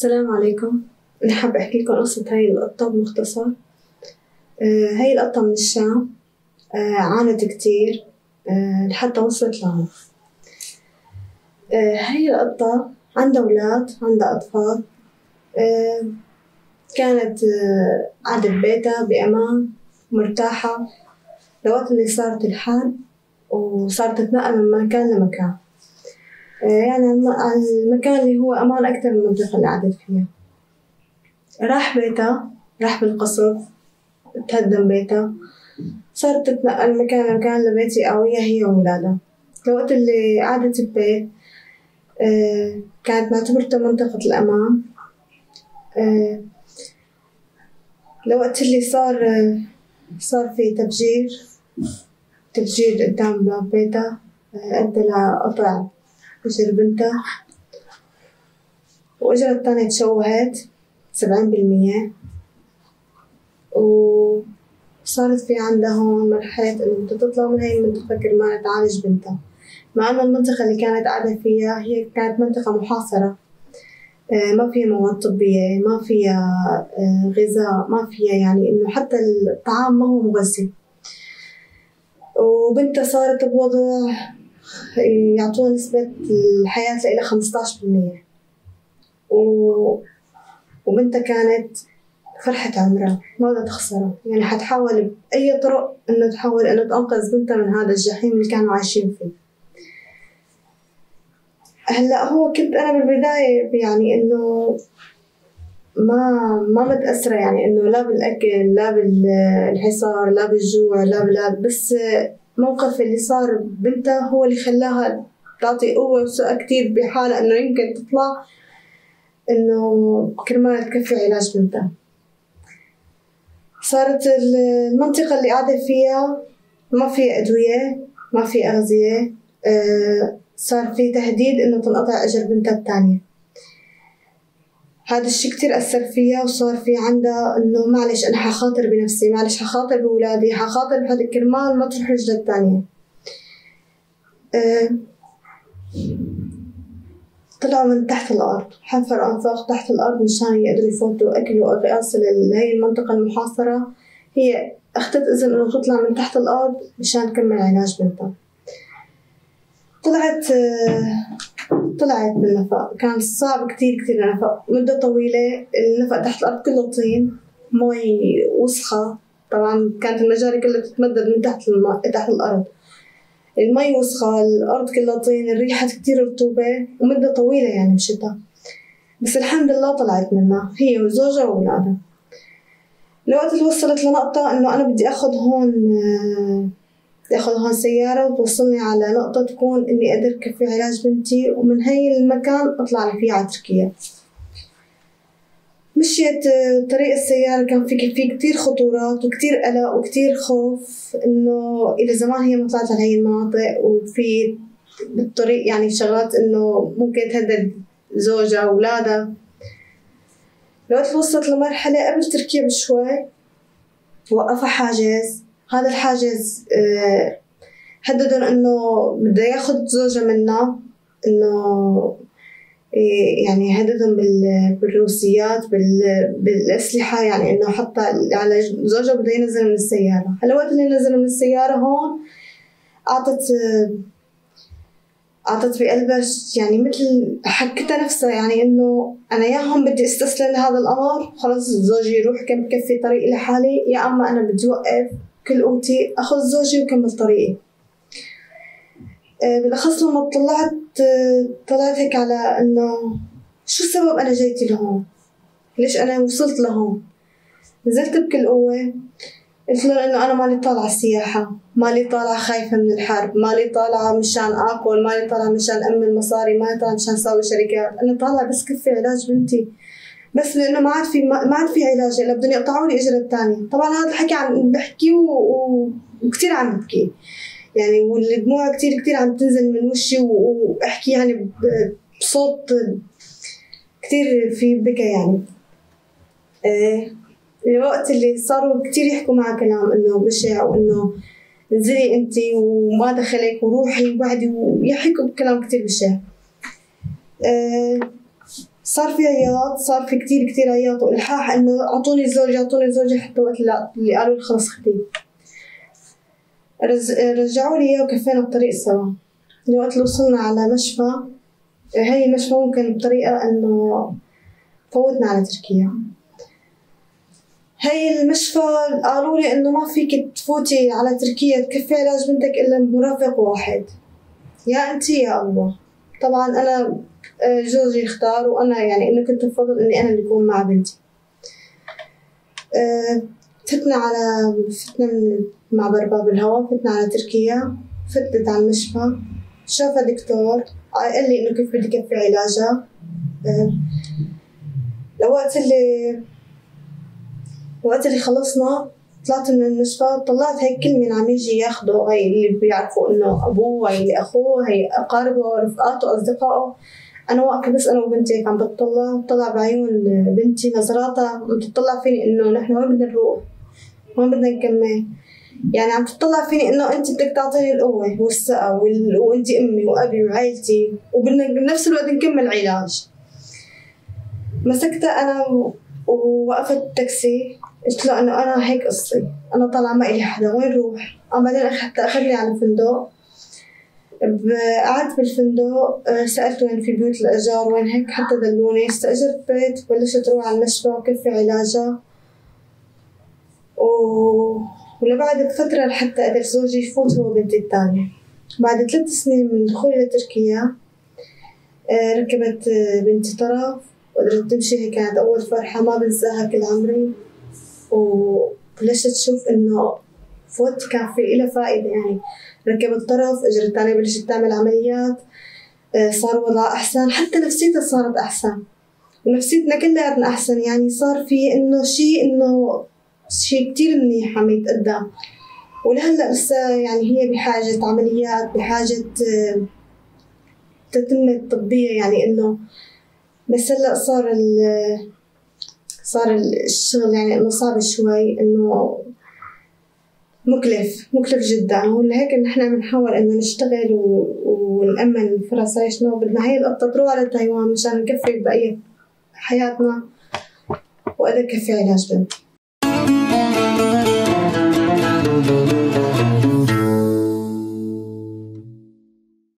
السلام عليكم. أنا حابة أحكي لكم قصة هاي القطة بمختصر. هاي القطة من الشام، عانت كتير لحتى وصلت لهون. هاي القطة عندها أولاد، عندها أطفال. كانت قاعدة ببيتها بأمان مرتاحة لوقت اللي صارت الحرب وصارت تتنقل من مكان لمكان، يعني المكان اللي هو أمان أكتر من المنطقة اللي قعدت فيها. راح بيتها، راح بالقصف، تهدم بيتها، صارت تتنقل من مكان لمكان لبيت قوية هي وولادها. الوقت اللي قعدت ببيت كانت معتبرتها منطقة الأمان. الوقت اللي صار في تفجير قدام باب بيتها، أدى لقطع إجر بنتها، وإجرها التانية تشوهت 70%، وصارت في عندها هون مرحلة إنه بدها تطلع من هاي المنطقة كرمال تعالج بنتها، مع إنه المنطقة اللي كانت قاعدة فيها هي كانت منطقة محاصرة، ما فيها مواد طبية، ما فيها غذاء، ما فيها يعني إنه حتى الطعام ما هو مغذي. وبنتها صارت بوضع يعطوها نسبة الحياة لإلها 15%، وبنتها كانت فرحة عمرها، ما بدها تخسرها، يعني حتحاول بأي طرق إنه تحاول إنه تنقذ بنتها من هذا الجحيم اللي كانوا عايشين فيه. هلا هو كنت أنا بالبداية يعني إنه ما متأثرة، يعني إنه لا بالأكل لا بالحصار لا بالجوع لا بالهذا، بس موقف اللي صار بنتها هو اللي خلاها تعطي قوة وثقة كتير بحالها إنه يمكن تطلع إنه كرمال تكفي علاج بنتها. صارت المنطقة اللي قاعدة فيها ما في أدوية، ما في أغذية، صار في تهديد إنه تنقطع أجر بنتها التانية. هذا الشي كتير أثر فيها، وصار في عندها إنه معلش أنا حخاطر بنفسي، معلش حخاطر بولادي، حخاطر بهذا كرمال ما تروح رجلها التانية. طلعوا من تحت الأرض، حفروا أنفاق تحت الأرض مشان يقدروا يفوتوا أكل وأغاثة لهي المنطقة المحاصرة. هي أخذت إذن إنه تطلع من تحت الأرض مشان تكمل علاج بنتها. طلعت بالنفق، كان صعب كتير النفق مدة طويلة. النفق تحت الأرض كله طين، مي وسخة، طبعا كانت المجاري كلها تتمدد من تحت الأرض، المي وسخة، الأرض كلها طين، الريحة كتير رطوبة، ومدة طويلة يعني بشتاء. بس الحمد لله طلعت منها هي وزوجها وأولادها. الوقت اللي وصلت لنقطة إنه أنا بدي أخذ هون سيارة وتوصلني على نقطة تكون إني أقدر كفي علاج بنتي، ومن هاي المكان أطلع لي فيه على تركيا. مشيت طريق السيارة، كان في كتير خطورات وكتير قلق وكتير خوف إنه إلى زمان هي ما طلعت على هاي المناطق، وفي بالطريق يعني شغلات إنه ممكن تهدد زوجها وأولادها. الوقت وصلت لمرحلة قبل تركيا بشوي وقفها حاجز. هذا الحاجز هددن إنه بده ياخد زوجها منها، إنه يعني هددن بالروسيات بالأسلحة، يعني إنه حتى على زوجها بده ينزل من السيارة. هلا وقت اللي نزل من السيارة هون عطت بقلبها يعني مثل حكتها نفسها، يعني إنه أنا يا هون بدي استسلم لهذا الأمر، خلص زوجي يروح كم بكفي طريقي لحالي، يا أما أنا بدي وقف كل قوتي أخذ زوجي وكمل طريقي. بالأخص لما طلعت هيك على إنه شو السبب أنا جيتي لهون، ليش أنا وصلت لهون. نزلت بكل قوة، قلت له إنه أنا مالي طالعة سياحة، مالي طالعة خايفة من الحرب، مالي طالعة مشان آكل، مالي طالعة مشان أمن مصاري، مالي طالعة مشان ساوي شركات، أنا طالعة بس كفي علاج بنتي، بس لأنه ما عاد في علاج، إلا بدهم يقطعوا لي إجرها الثانية. طبعا هذا الحكي عم بحكي وكتير عم ببكي يعني، والدموع كتير عم تنزل من وشي، وأحكي يعني بصوت كتير في بكى يعني. الوقت اللي صاروا كتير يحكوا معها كلام إنه بشع، وإنه انزلي أنتي وما دخلك وروحي وبعدي، ويحكوا بكلام كتير بشع. صار في عياط، صار في كتير عياط وإلحاح إنه أعطوني زوجي حتى وقت اللي قالوا لي خلص خديه. رجعوا لي إياه وكفينا الطريق سوا. وقت اللي وصلنا على مشفى، هاي المشفى ممكن بطريقة إنه فوتنا على تركيا. هاي المشفى قالوا لي إنه ما فيك تفوتي على تركيا تكفي علاج بنتك إلا بمرافق واحد، يا أنتي يا الله. طبعا أنا جوزي اختار، وأنا يعني إنه كنت بفضل إني أنا اللي أكون مع بنتي. فتنا من معبر باب الهوا، فتنا على تركيا. فتت على المشفى، شافها دكتور قال لي إنه كيف بدي كفي علاجها. وقت اللي خلصنا طلعت من المشفى، طلعت هاي كل من عم يجي ياخده، هاي اللي بيعرفوا إنه أبوه، هاي اللي أخوه، هاي أقاربه، رفقاته، أصدقائه. أنا واقفة بس أنا وبنتي هيك عم بتطلع بعيون بنتي، نظراتها عم تطلع فيني إنه نحن وين بدنا نروح، وين بدنا نكمل. يعني عم تطلع فيني إنه أنت بدك تعطيني القوة والثقة وأنت أمي وأبي وعائلتي، وبدنا بنفس الوقت نكمل علاج. مسكتها أنا ووقفت التاكسي، قلت له إنه أنا هيك قصتي، أنا طالعة ما إلي حدا، وين روح؟ بعدين حتى أخذني على فندق. قعدت بالفندق، سألت وين في بيوت الأجار وين هيك، حتى دلوني. استأجرت بيت، بلشت روح على المشفى وكفي علاجها. ولبعد فترة لحتى قدر زوجي يفوت هو بنتي الثانية. بعد 3 سنين من دخولي لتركيا ركبت بنتي طرف وقدرت تمشي. هي كانت أول فرحة ما بنساها كل عمري. وبلشت تشوف إنه فوت كان في إلها فائدة، يعني ركبت طرف، إجرت الثانية بلشت تعمل عمليات، صار وضعها أحسن، حتى نفسيتها صارت أحسن، ونفسيتنا كلياتنا أحسن. يعني صار في إنه شيء كتير منيح عم يتقدم. ولهلا لسه يعني هي بحاجة عمليات، بحاجة تتمة طبية، يعني إنه بس هلا صار الشغل يعني إنه صعب شوي، إنه مكلف جدا. ولهيك نحن بنحاول إنه نشتغل ونأمن فرص عيشنا، وبدنا هاي القطة تروح على تايوان مشان نكفي بقية حياتنا وأقدر كفي علاج بنتي.